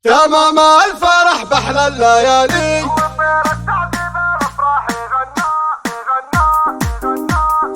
تمام الفرح بأحلى الليالي،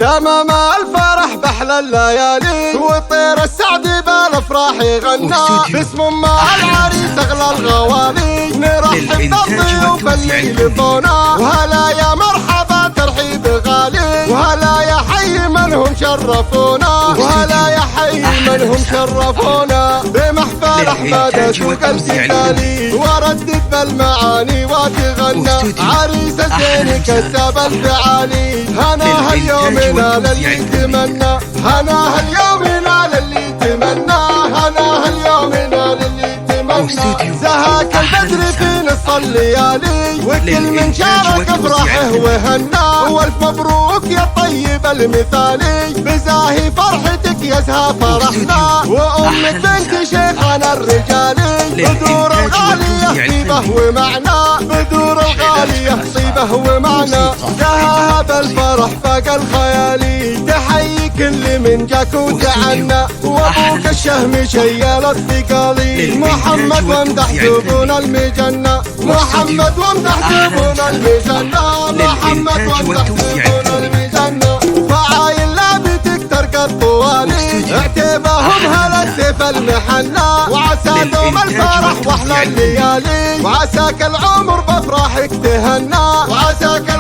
تمام الفرح بأحلى الليالي، وطير السعد بالافراح يغنى، باسم مع العريس اغلى الغوالي، نرحب بالضيوف اللي يلفونا، وهلا يا مرحبا ترحيب غالي، وهلا يا حي منهم شرفونا، وهلا يا حي منهم شرفونا، بمحفل احمد سوق الجبالي، وردد بالمعاني وتغنى، عريس الزين كسب الفعالي، هنا هاليوم ينال اللي يتمنى، هنا هاليوم ينال اللي يتمنى، هنا هاليوم ينال اللي يتمنى، زهاك البدر في نص الليالي، وكل من شارك افراحه وهنا، والف مبروك يا طيب المثالي، بزاهي فرحتك يا زها فرحنا، وامك بنت شيخنا الرجالي، بدور الغالية طيبه ومعنى، بدور الغالية طيبه ومعنى، زهاها بالفرح فاق الخيالي، تحيي كل من جاك وتعنى، وابوك الشهم شيل الثقالي، محمد وامدح زبون المجنة، محمد وامدح زبون المجنة، محمد وامدح زبون المجنة، فعايل لابتك ترقى الطوالي، اعتباهم هلا السيف المحنة، وعسى دوم الفرح واحلى الليالي، وعساك العمر بافراحك تهنى، وعساك